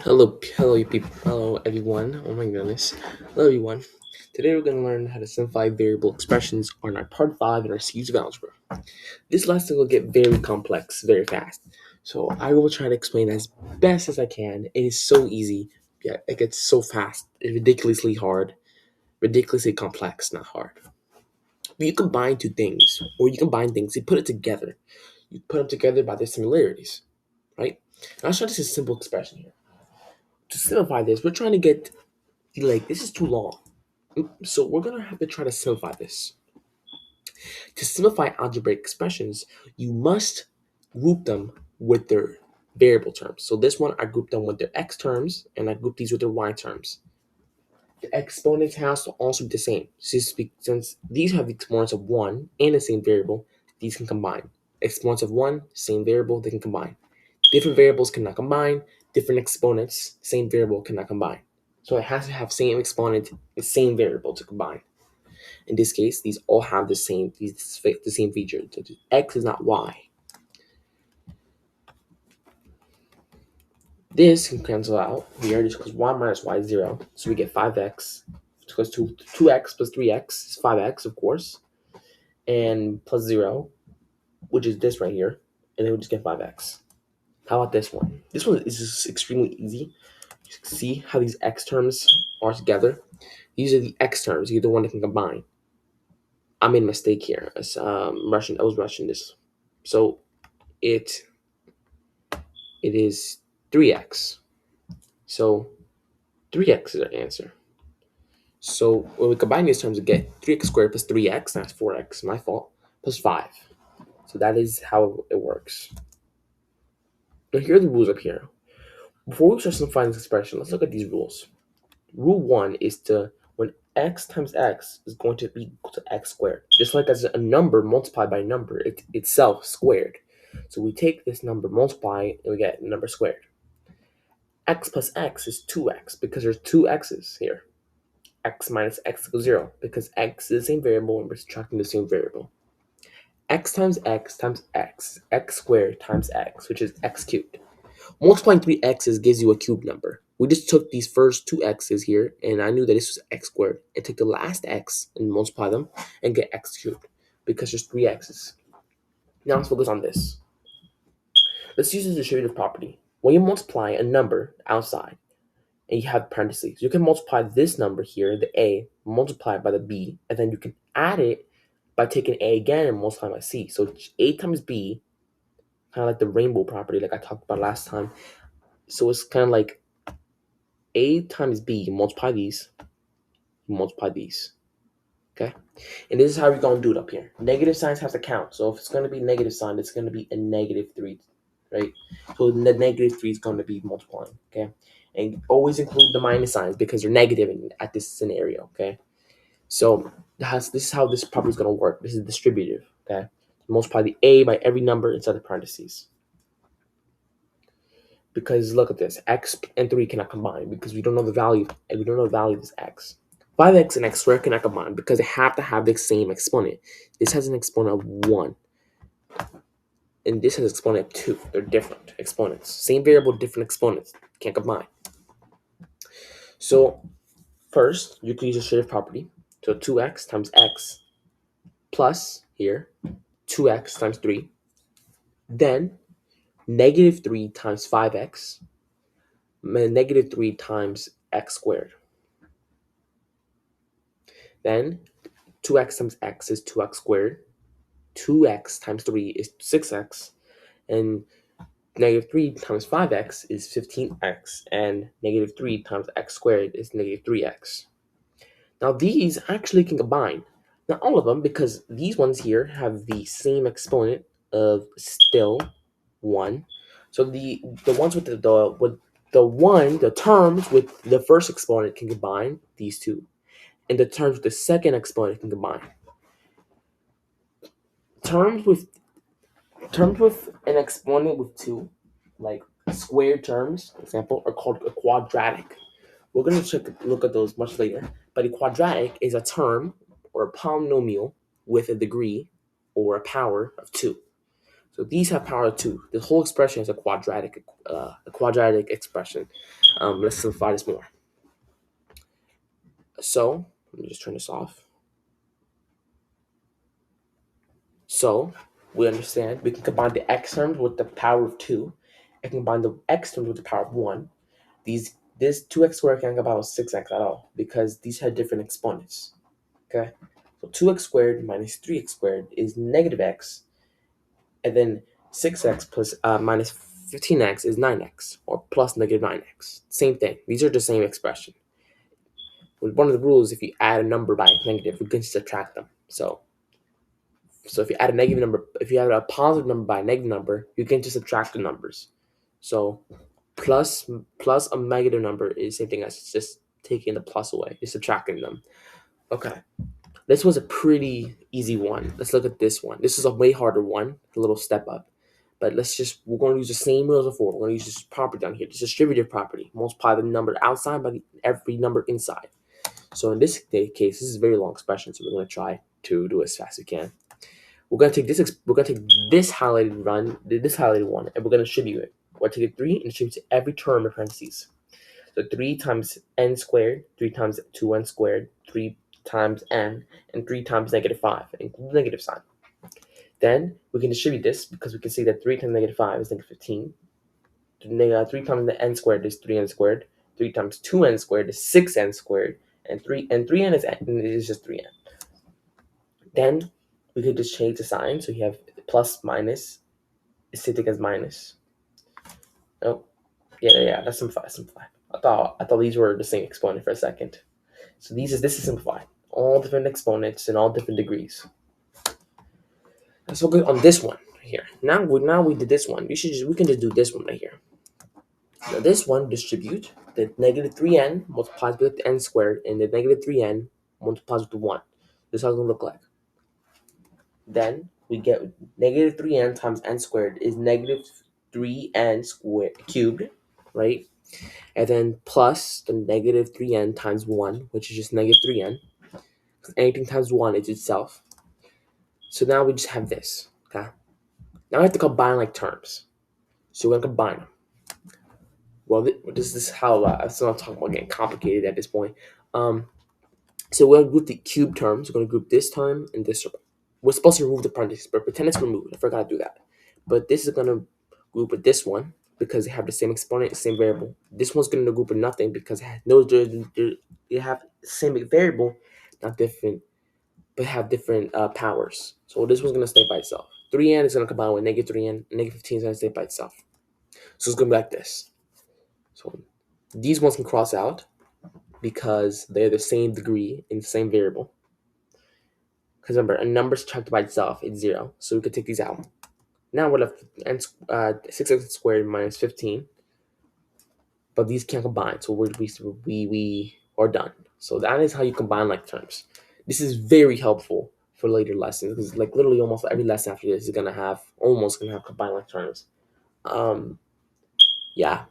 Hello, you people. Hello, everyone. Oh my goodness. Hello, everyone. Today we're going to learn how to simplify variable expressions on our part 5 in our series of algebra. This lesson will get very complex very fast. So I will try to explain as best as I can. It is so easy, yet it gets so fast. It's ridiculously hard, ridiculously complex, not hard. But you combine two things, or you combine things, you put it together. You put them together by their similarities, right? Now, I'll show this as a simple expression here. To simplify this, we're trying to get like this is too long. So we're gonna have to try to simplify this. To simplify algebraic expressions, you must group them with their variable terms. So this one, I group them with their x terms, and I group these with their y terms. The exponents has to also be the same. Since these have the exponents of 1 and the same variable, these can combine. Exponents of 1, same variable, they can combine. Different variables cannot combine. Different exponents, same variable cannot combine. So it has to have same exponent and same variable to combine. In this case, these all have the same feature. So x is not y. This can cancel out here just because 1 minus y is 0. So we get 5x. Because 2x plus 3x is 5x, of course. And plus 0, which is this right here. And then we just get 5x. How about this one? This one is just extremely easy. See how these x terms are together? These are the x terms. You're the one that can combine. I made a mistake here. I was rushing this. So it is 3x. So 3x is our answer. So when we combine these terms, we get 3x squared plus 3x, that's 4x, my fault, plus 5. So that is how it works. Now here are the rules up here. Before we start simplifying this expression, let's look at these rules. Rule 1 is when x times x is going to be equal to x squared. Just like as a number multiplied by a number, itself squared. So we take this number, multiply, and we get number squared. X plus x is 2x because there's two x's here. X minus x equals 0 because x is the same variable and we're subtracting the same variable. X times x squared times x, which is x cubed. Multiplying three x's gives you a cube number. We just took these first two x's here, and I knew that this was x squared, and take the last x and multiply them and get x cubed because there's three x's. Now let's focus on this. Let's use the distributive property. When you multiply a number outside, and you have parentheses, you can multiply this number here, the a, multiplied by the b, and then you can add it by taking a again and multiplying by c. So a times b, kind of like the rainbow property like I talked about last time. So it's kind of like a times b, you multiply these, okay? And this is how we're going to do it up here. Negative signs have to count. So if it's going to be negative sign, it's going to be a negative 3, right? So the negative 3 is going to be multiplying, okay? And always include the minus signs because they're negative at this scenario, okay? So this is how this property is going to work. This is distributive, okay? Multiply the a by every number inside the parentheses. Because look at this, x and 3 cannot combine because we don't know the value, and we don't know the value of this x. 5x and x squared cannot combine because they have to have the same exponent. This has an exponent of 1, and this has an exponent of 2. They're different exponents. Same variable, different exponents. Can't combine. So first, you can use a distributive property. So 2x times x plus here 2x times 3. Then negative 3 times 5x, negative 3 times x squared. Then 2x times x is 2x squared. 2x times 3 is 6x. And negative 3 times 5x is 15x. And negative 3 times x squared is negative 3x. Now these actually can combine. Not all of them, because these ones here have the same exponent of still 1. So the ones with the terms with the first exponent can combine these two. And the terms with the second exponent can combine. Terms with an exponent with 2, like squared terms, for example, are called a quadratic. We're going to look at those much later. But a quadratic is a term or a polynomial with a degree or a power of 2. So these have power of 2. The whole expression is a quadratic expression. Let's simplify this more. So let me just turn this off. So we understand we can combine the x terms with the power of 2 and combine the x terms with the power of 1. This 2x squared can't combine with 6x at all because these had different exponents. Okay, so 2x squared minus 3x squared is negative x, and then 6x plus minus 15x is 9x, or plus negative 9x. Same thing. These are the same expression. One of the rules, if you add a number by a negative, we can subtract them. So if you add a negative number, if you add a positive number by a negative number, you can just subtract the numbers. So plus a negative number is the same thing as just taking the plus away, just subtracting them. Okay. This was a pretty easy one. Let's look at this one. This is a way harder one, a little step up. But we're going to use the same rules as before. We're going to use this property down here, this distributive property. Multiply the number outside by every number inside. So in this case, this is a very long expression, so we're going to try to do it as fast as we can. We're going to take this highlighted one, and we're going to distribute it. We're going to take a 3 and distribute to every term in parentheses. So 3 times n squared, 3 times 2n squared, 3 times n, and 3 times negative 5, include the negative sign. Then we can distribute this because we can see that 3 times negative 5 is negative 15. 3 times the n squared is 3n squared. 3 times 2n squared is 6n squared. And 3n is just 3n. Then we could just change the sign. So you have plus minus is sitting as minus. Oh, yeah, that's simplified. I thought these were the same exponent for a second. So this is simplified. All different exponents and all different degrees. Let's focus on this one here. Now we did this one. We can just do this one right here. Now this one, distribute the negative 3n multiplies with the n squared, and the negative 3n multiplies with the 1. This is how it's going to look like. Then we get negative 3n times n squared is negative 3n squared cubed, right? And then plus the negative 3n times 1, which is just negative 3n. Anything times 1 is itself. So now we just have this, okay? Now we have to combine like terms. So we're going to combine them. Well, this is how, so I'm talking about getting complicated at this point. So we're going to group the cube terms. We're going to group this term and this term. We're supposed to remove the parentheses, but pretend it's removed. I forgot to do that. But this is going to group with this one because they have the same exponent, the same variable. This one's going to group with nothing because they have the same variable, not different, but have different powers. So this one's going to stay by itself. 3n is going to combine with negative 3n, and negative 15 is going to stay by itself. So it's going to be like this. So these ones can cross out because they're the same degree in the same variable. Because remember, a number subtracted by itself is 0, so we could take these out. Now we're left with 6x squared minus 15, but these can't combine, so we are done. So that is how you combine like terms. This is very helpful for later lessons because like literally almost every lesson after this is almost gonna have combined like terms. Yeah.